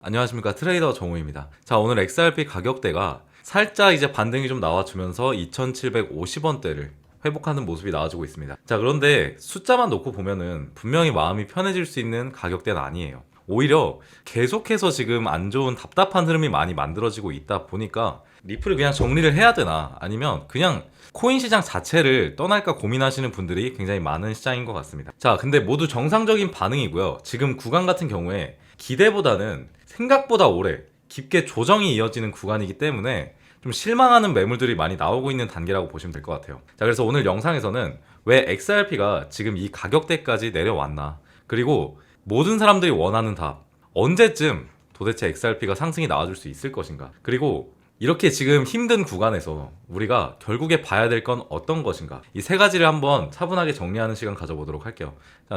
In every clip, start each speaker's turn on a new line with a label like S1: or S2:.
S1: 안녕하십니까, 트레이더 정우입니다. 자, 오늘 XRP 가격대가 살짝 이제 반등이 좀 나와주면서 2750원대를 회복하는 모습이 나와주고 있습니다. 자, 그런데 숫자만 놓고 보면은 분명히 마음이 편해질 수 있는 가격대는 아니에요. 오히려 계속해서 지금 안 좋은 답답한 흐름이 많이 만들어지고 있다 보니까 리플을 그냥 정리를 해야 되나, 아니면 그냥 코인 시장 자체를 떠날까 고민하시는 분들이 굉장히 많은 시장인 것 같습니다. 자, 근데 모두 정상적인 반응이고요. 지금 구간 같은 경우에 기대보다는 생각보다 오래 깊게 조정이 이어지는 구간이기 때문에 좀 실망하는 매물들이 많이 나오고 있는 단계라고 보시면 될 것 같아요. 자, 그래서 오늘 영상에서는 왜 XRP가 지금 이 가격대까지 내려왔나, 그리고 모든 사람들이 원하는 답, 언제쯤 도대체 XRP가 상승이 나와줄 수 있을 것인가, 그리고 이렇게 지금 힘든 구간에서 우리가 결국에 봐야 될 건 어떤 것인가, 이 세 가지를 한번 차분하게 정리하는 시간 가져보도록 할게요.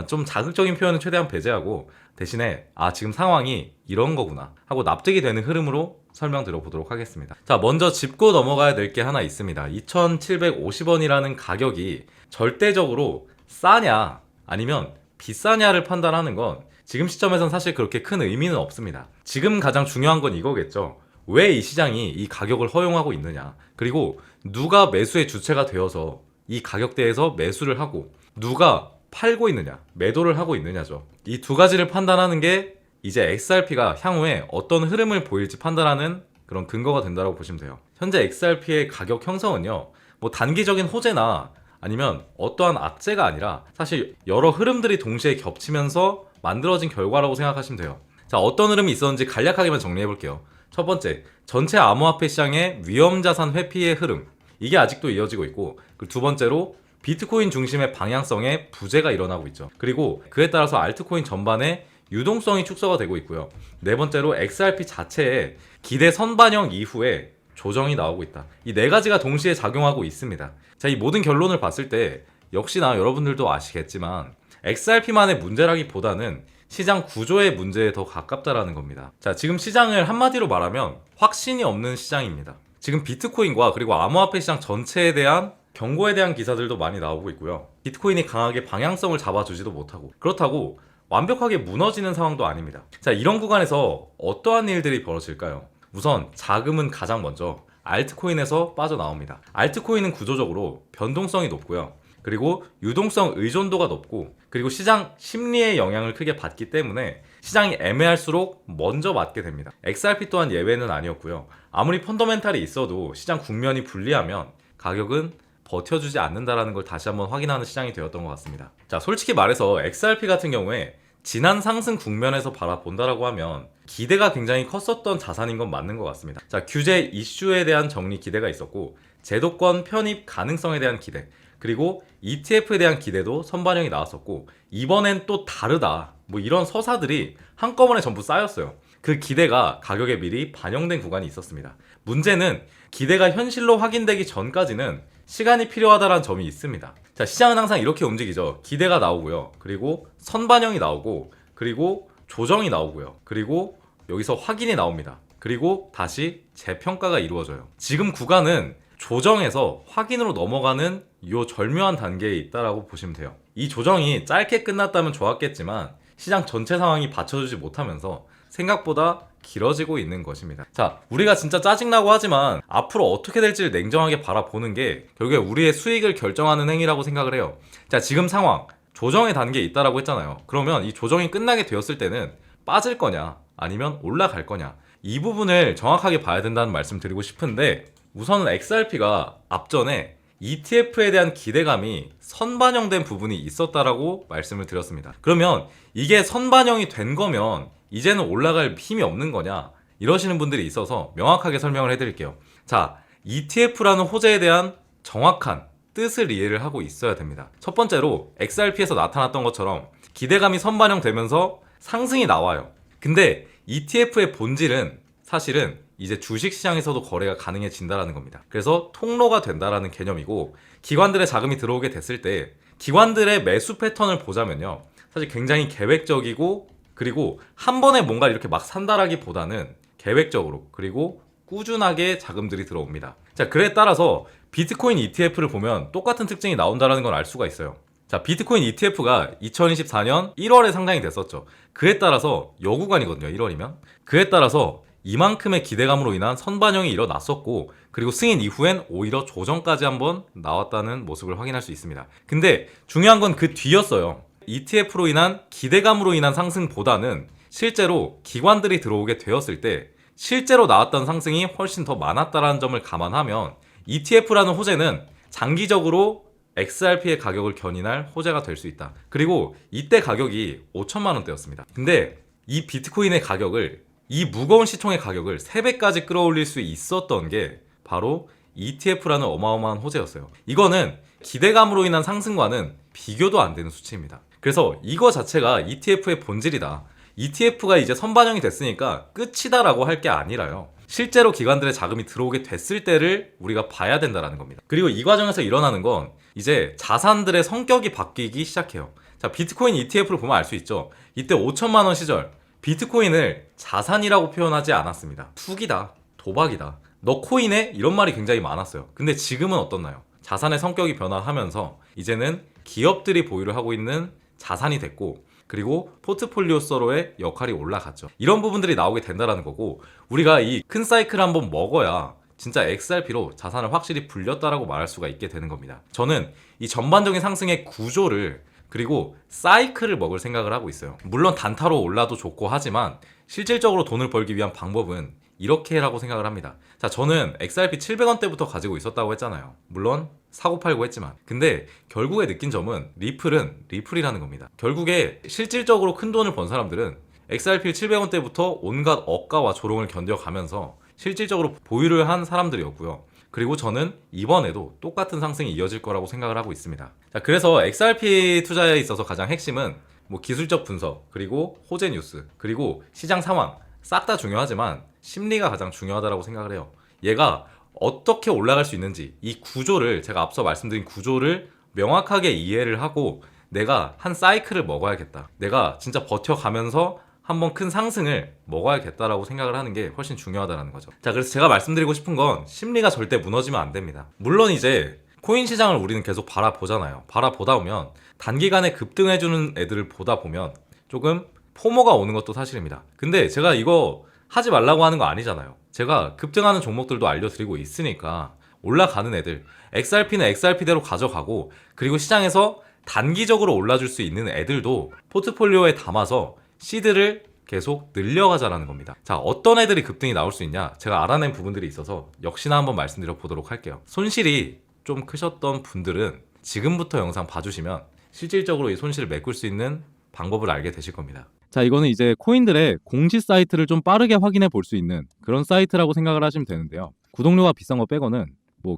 S1: 좀 자극적인 표현은 최대한 배제하고 대신에 지금 상황이 이런 거구나 하고 납득이 되는 흐름으로 설명드려 보도록 하겠습니다. 자, 먼저 짚고 넘어가야 될 게 하나 있습니다. 2750원이라는 가격이 절대적으로 싸냐 아니면 비싸냐를 판단하는 건 지금 시점에선 사실 그렇게 큰 의미는 없습니다. 지금 가장 중요한 건 이거겠죠. 왜 이 시장이 이 가격을 허용하고 있느냐, 그리고 누가 매수의 주체가 되어서 이 가격대에서 매수를 하고 누가 팔고 있느냐, 매도를 하고 있느냐죠. 이 두 가지를 판단하는 게 이제 XRP가 향후에 어떤 흐름을 보일지 판단하는 그런 근거가 된다고 보시면 돼요. 현재 XRP의 가격 형성은요, 뭐 단기적인 호재나 아니면 어떠한 악재가 아니라 사실 여러 흐름들이 동시에 겹치면서 만들어진 결과라고 생각하시면 돼요. 자, 어떤 흐름이 있었는지 간략하게만 정리해 볼게요. 첫 번째, 전체 암호화폐 시장의 위험자산 회피의 흐름, 이게 아직도 이어지고 있고, 그리고 두 번째로 비트코인 중심의 방향성의 부재가 일어나고 있죠. 그리고 그에 따라서 알트코인 전반의 유동성이 축소가 되고 있고요. 네 번째로 XRP 자체에 기대 선반영 이후에 조정이 나오고 있다. 이 네 가지가 동시에 작용하고 있습니다. 자, 이 모든 결론을 봤을 때 역시나 여러분들도 아시겠지만 XRP만의 문제라기보다는 시장 구조의 문제에 더 가깝다라는 겁니다. 자, 지금 시장을 한마디로 말하면 확신이 없는 시장입니다. 지금 비트코인과 그리고 암호화폐 시장 전체에 대한 경고에 대한 기사들도 많이 나오고 있고요. 비트코인이 강하게 방향성을 잡아주지도 못하고, 그렇다고 완벽하게 무너지는 상황도 아닙니다. 자, 이런 구간에서 어떠한 일들이 벌어질까요? 우선 자금은 가장 먼저 알트코인에서 빠져나옵니다. 알트코인은 구조적으로 변동성이 높고요. 그리고 유동성 의존도가 높고, 그리고 시장 심리의 영향을 크게 받기 때문에 시장이 애매할수록 먼저 맞게 됩니다. XRP 또한 예외는 아니었고요. 아무리 펀더멘탈이 있어도 시장 국면이 불리하면 가격은 버텨주지 않는다라는 걸 다시 한번 확인하는 시장이 되었던 것 같습니다. 자, 솔직히 말해서 XRP 같은 경우에 지난 상승 국면에서 바라본다라고 하면 기대가 굉장히 컸었던 자산인 건 맞는 것 같습니다. 자, 규제 이슈에 대한 정리 기대가 있었고, 제도권 편입 가능성에 대한 기대, 그리고 ETF에 대한 기대도 선반영이 나왔었고, 이번엔 또 다르다, 뭐 이런 서사들이 한꺼번에 전부 쌓였어요. 그 기대가 가격에 미리 반영된 구간이 있었습니다. 문제는 기대가 현실로 확인되기 전까지는 시간이 필요하다는 점이 있습니다. 자, 시장은 항상 이렇게 움직이죠. 기대가 나오고요, 그리고 선반영이 나오고, 그리고 조정이 나오고요, 그리고 여기서 확인이 나옵니다. 그리고 다시 재평가가 이루어져요. 지금 구간은 조정에서 확인으로 넘어가는 요 절묘한 단계에 있다라고 보시면 돼요. 이 조정이 짧게 끝났다면 좋았겠지만 시장 전체 상황이 받쳐주지 못하면서 생각보다 길어지고 있는 것입니다. 자, 우리가 진짜 짜증나고 하지만 앞으로 어떻게 될지를 냉정하게 바라보는 게 결국에 우리의 수익을 결정하는 행위라고 생각을 해요. 자, 지금 상황 조정의 단계에 있다라고 했잖아요. 그러면 이 조정이 끝나게 되었을 때는 빠질 거냐 아니면 올라갈 거냐, 이 부분을 정확하게 봐야 된다는 말씀 드리고 싶은데, 우선은 XRP가 앞전에 ETF에 대한 기대감이 선반영된 부분이 있었다라고 말씀을 드렸습니다. 그러면 이게 선반영이 된 거면 이제는 올라갈 힘이 없는 거냐, 이러시는 분들이 있어서 명확하게 설명을 해드릴게요. 자, ETF라는 호재에 대한 정확한 뜻을 이해를 하고 있어야 됩니다. 첫 번째로 XRP에서 나타났던 것처럼 기대감이 선반영되면서 상승이 나와요. 근데 ETF의 본질은 사실은 이제 주식시장에서도 거래가 가능해진다라는 겁니다. 그래서 통로가 된다라는 개념이고, 기관들의 자금이 들어오게 됐을 때 기관들의 매수 패턴을 보자면요, 사실 굉장히 계획적이고, 그리고 한 번에 뭔가 이렇게 막 산다라기보다는 계획적으로 그리고 꾸준하게 자금들이 들어옵니다. 자, 그에 따라서 비트코인 ETF를 보면 똑같은 특징이 나온다는 걸 알 수가 있어요. 자, 비트코인 ETF가 2024년 1월에 상장이 됐었죠. 그에 따라서 여구간이거든요. 1월이면. 그에 따라서 이만큼의 기대감으로 인한 선반영이 일어났었고, 그리고 승인 이후엔 오히려 조정까지 한번 나왔다는 모습을 확인할 수 있습니다. 근데 중요한 건 그 뒤였어요. ETF로 인한 기대감으로 인한 상승보다는 실제로 기관들이 들어오게 되었을 때 실제로 나왔던 상승이 훨씬 더 많았다는 점을 감안하면 ETF라는 호재는 장기적으로 XRP의 가격을 견인할 호재가 될 수 있다. 그리고 이때 가격이 5천만 원대였습니다. 근데 이 비트코인의 가격을, 이 무거운 시총의 가격을 3배까지 끌어올릴 수 있었던 게 바로 ETF라는 어마어마한 호재였어요. 이거는 기대감으로 인한 상승과는 비교도 안 되는 수치입니다. 그래서 이거 자체가 ETF의 본질이다. ETF가 이제 선반영이 됐으니까 끝이다라고 할 게 아니라요. 실제로 기관들의 자금이 들어오게 됐을 때를 우리가 봐야 된다는 겁니다. 그리고 이 과정에서 일어나는 건 이제 자산들의 성격이 바뀌기 시작해요. 자, 비트코인 ETF를 보면 알 수 있죠. 이때 5천만 원 시절 비트코인을 자산이라고 표현하지 않았습니다. 투기다, 도박이다, 너 코인에? 이런 말이 굉장히 많았어요. 근데 지금은 어떻나요? 자산의 성격이 변화하면서 이제는 기업들이 보유를 하고 있는 자산이 됐고, 그리고 포트폴리오 서로의 역할이 올라갔죠. 이런 부분들이 나오게 된다는 거고, 우리가 이 큰 사이클을 한번 먹어야 진짜 XRP로 자산을 확실히 불렸다라고 말할 수가 있게 되는 겁니다. 저는 이 전반적인 상승의 구조를, 그리고 사이클을 먹을 생각을 하고 있어요. 물론 단타로 올라도 좋고 하지만 실질적으로 돈을 벌기 위한 방법은 이렇게라고 생각을 합니다. 자, 저는 XRP 700원대부터 가지고 있었다고 했잖아요. 물론 사고 팔고 했지만, 근데 결국에 느낀 점은 리플은 리플이라는 겁니다. 결국에 실질적으로 큰 돈을 번 사람들은 XRP 700원대부터 온갖 억가와 조롱을 견뎌가면서 실질적으로 보유를 한 사람들이었고요. 그리고 저는 이번에도 똑같은 상승이 이어질 거라고 생각을 하고 있습니다. 자, 그래서 XRP 투자에 있어서 가장 핵심은 기술적 분석, 그리고 호재 뉴스, 그리고 시장 상황 싹 다 중요하지만 심리가 가장 중요하다고 생각을 해요. 얘가 어떻게 올라갈 수 있는지, 이 구조를, 제가 앞서 말씀드린 구조를 명확하게 이해를 하고 내가 한 사이클을 먹어야겠다, 내가 진짜 버텨가면서 한번 큰 상승을 먹어야겠다라고 생각을 하는 게 훨씬 중요하다는 거죠. 자, 그래서 제가 말씀드리고 싶은 건 심리가 절대 무너지면 안 됩니다. 물론 이제 코인 시장을 우리는 계속 바라보잖아요. 바라보다 보면 단기간에 급등해주는 애들을 보다 보면 조금 포모가 오는 것도 사실입니다. 근데 제가 이거 하지 말라고 하는 거 아니잖아요. 제가 급등하는 종목들도 알려드리고 있으니까 올라가는 애들, XRP는 XRP대로 가져가고, 그리고 시장에서 단기적으로 올라줄 수 있는 애들도 포트폴리오에 담아서 시드를 계속 늘려가자라는 겁니다. 자, 어떤 애들이 급등이 나올 수 있냐, 제가 알아낸 부분들이 있어서 역시나 한번 말씀드려 보도록 할게요. 손실이 좀 크셨던 분들은 지금부터 영상 봐주시면 실질적으로 이 손실을 메꿀 수 있는 방법을 알게 되실 겁니다.
S2: 자, 이거는 이제 코인들의 공시 사이트를 좀 빠르게 확인해 볼 수 있는 그런 사이트라고 생각을 하시면 되는데요. 구독료가 비싼 거 빼고는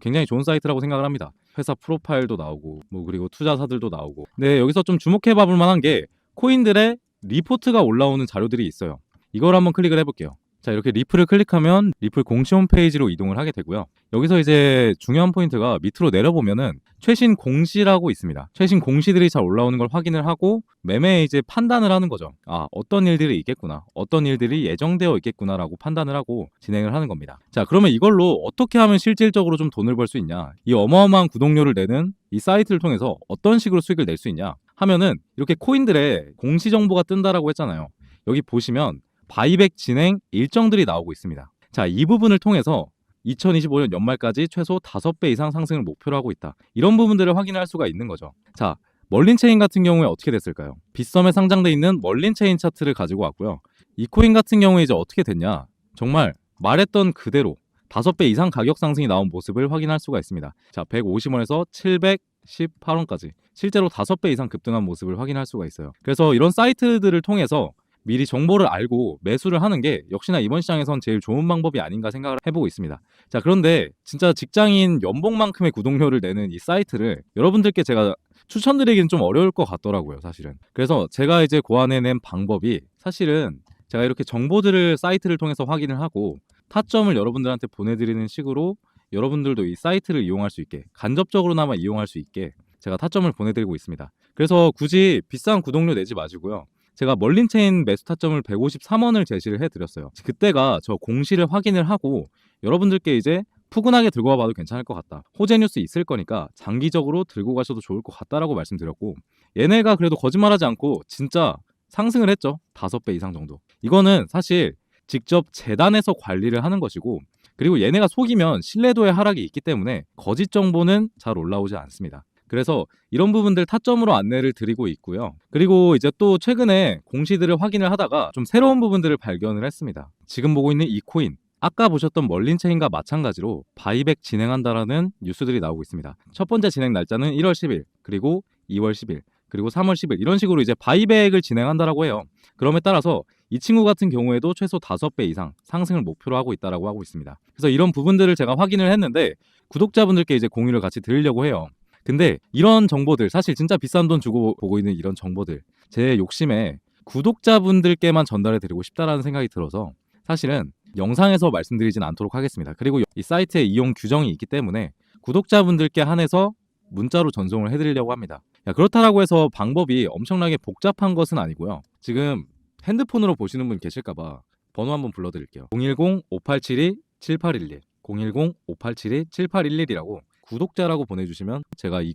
S2: 굉장히 좋은 사이트라고 생각을 합니다. 회사 프로파일도 나오고 그리고 투자사들도 나오고. 근데 여기서 좀 주목해 봐볼 만한 게 코인들의 리포트가 올라오는 자료들이 있어요. 이걸 한번 클릭을 해볼게요. 자, 이렇게 리플을 클릭하면 리플 공시 홈페이지로 이동을 하게 되고요. 여기서 이제 중요한 포인트가 밑으로 내려보면은 최신 공시라고 있습니다. 최신 공시들이 잘 올라오는 걸 확인을 하고 매매에 이제 판단을 하는 거죠. 아, 어떤 일들이 있겠구나, 어떤 일들이 예정되어 있겠구나라고 판단을 하고 진행을 하는 겁니다. 자, 그러면 이걸로 어떻게 하면 실질적으로 좀 돈을 벌 수 있냐, 이 어마어마한 구독료를 내는 이 사이트를 통해서 어떤 식으로 수익을 낼 수 있냐 하면은 이렇게 코인들의 공시 정보가 뜬다라고 했잖아요. 여기 보시면 바이백 진행 일정들이 나오고 있습니다. 자, 이 부분을 통해서 2025년 연말까지 최소 5배 이상 상승을 목표로 하고 있다, 이런 부분들을 확인할 수가 있는 거죠. 자, 멀린체인 같은 경우에 어떻게 됐을까요? 빗썸에 상장돼 있는 멀린체인 차트를 가지고 왔고요. 이 코인 같은 경우에 이제 어떻게 됐냐, 정말 말했던 그대로 5배 이상 가격 상승이 나온 모습을 확인할 수가 있습니다. 자, 150원에서 718원까지 실제로 5배 이상 급등한 모습을 확인할 수가 있어요. 그래서 이런 사이트들을 통해서 미리 정보를 알고 매수를 하는 게 역시나 이번 시장에선 제일 좋은 방법이 아닌가 생각을 해보고 있습니다. 자, 그런데 진짜 직장인 연봉만큼의 구독료를 내는 이 사이트를 여러분들께 제가 추천드리기는 좀 어려울 것 같더라고요, 사실은. 그래서 제가 이제 고안해낸 방법이, 사실은 제가 이렇게 정보들을 사이트를 통해서 확인을 하고 타점을 여러분들한테 보내드리는 식으로 여러분들도 이 사이트를 이용할 수 있게, 간접적으로나마 이용할 수 있게 제가 타점을 보내드리고 있습니다. 그래서 굳이 비싼 구독료 내지 마시고요. 제가 멀린체인 매수 타점을 153원을 제시를 해드렸어요. 그때가 저 공시를 확인을 하고 여러분들께 이제 푸근하게 들고 와봐도 괜찮을 것 같다, 호재 뉴스 있을 거니까 장기적으로 들고 가셔도 좋을 것 같다라고 말씀드렸고, 얘네가 그래도 거짓말하지 않고 진짜 상승을 했죠. 5배 이상 정도. 이거는 사실 직접 재단에서 관리를 하는 것이고, 그리고 얘네가 속이면 신뢰도의 하락이 있기 때문에 거짓 정보는 잘 올라오지 않습니다. 그래서 이런 부분들 타점으로 안내를 드리고 있고요. 그리고 이제 또 최근에 공시들을 확인을 하다가 좀 새로운 부분들을 발견을 했습니다. 지금 보고 있는 이 코인, 아까 보셨던 멀린체인과 마찬가지로 바이백 진행한다라는 뉴스들이 나오고 있습니다. 첫 번째 진행 날짜는 1월 10일, 그리고 2월 10일, 그리고 3월 10일 이런 식으로 이제 바이백을 진행한다라고 해요. 그럼에 따라서 이 친구 같은 경우에도 최소 5배 이상 상승을 목표로 하고 있다라고 하고 있습니다. 그래서 이런 부분들을 제가 확인을 했는데 구독자분들께 이제 공유를 같이 드리려고 해요. 근데 이런 정보들, 사실 진짜 비싼 돈 주고 보고 있는 이런 정보들, 제 욕심에 구독자분들께만 전달해 드리고 싶다라는 생각이 들어서 사실은 영상에서 말씀드리진 않도록 하겠습니다. 그리고 이 사이트에 이용 규정이 있기 때문에 구독자분들께 한해서 문자로 전송을 해드리려고 합니다. 그렇다라고 해서 방법이 엄청나게 복잡한 것은 아니고요. 지금 핸드폰으로 보시는 분 계실까봐 번호 한번 불러드릴게요. 010-5872-7811 010-5872-7811이라고 구독자라고 보내주시면 제가 이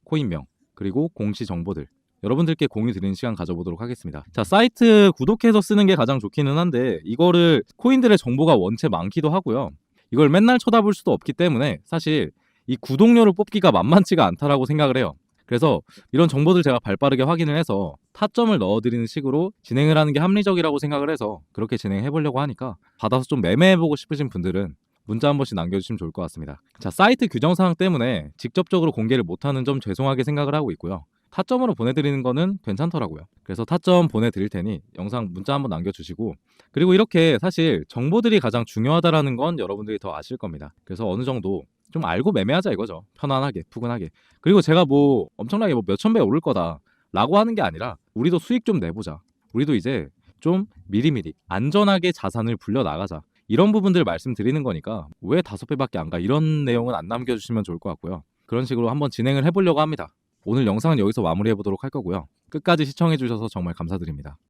S2: 코인명, 그리고 공시 정보들 여러분들께 공유 드리는 시간 가져보도록 하겠습니다. 자, 사이트 구독해서 쓰는 게 가장 좋기는 한데 이거를 코인들의 정보가 원체 많기도 하고요. 이걸 맨날 쳐다볼 수도 없기 때문에 사실 이 구독료를 뽑기가 만만치가 않다라고 생각을 해요. 그래서 이런 정보들 제가 발빠르게 확인을 해서 타점을 넣어드리는 식으로 진행을 하는 게 합리적이라고 생각을 해서 그렇게 진행해보려고 하니까 받아서 좀 매매해보고 싶으신 분들은 문자 한 번씩 남겨주시면 좋을 것 같습니다. 자, 사이트 규정 사항 때문에 직접적으로 공개를 못하는 점 죄송하게 생각을 하고 있고요. 타점으로 보내드리는 거는 괜찮더라고요. 그래서 타점 보내드릴 테니 영상 문자 한번 남겨주시고, 그리고 이렇게 사실 정보들이 가장 중요하다라는 건 여러분들이 더 아실 겁니다. 그래서 어느 정도 좀 알고 매매하자 이거죠. 편안하게, 푸근하게. 그리고 제가 뭐 엄청나게 뭐 몇천 배 오를 거다 라고 하는 게 아니라 우리도 수익 좀 내보자. 우리도 이제 좀 미리미리 안전하게 자산을 불려나가자. 이런 부분들 말씀드리는 거니까 왜 5배밖에 안 가? 이런 내용은 안 남겨주시면 좋을 것 같고요. 그런 식으로 한번 진행을 해보려고 합니다. 오늘 영상은 여기서 마무리해보도록 할 거고요. 끝까지 시청해주셔서 정말 감사드립니다.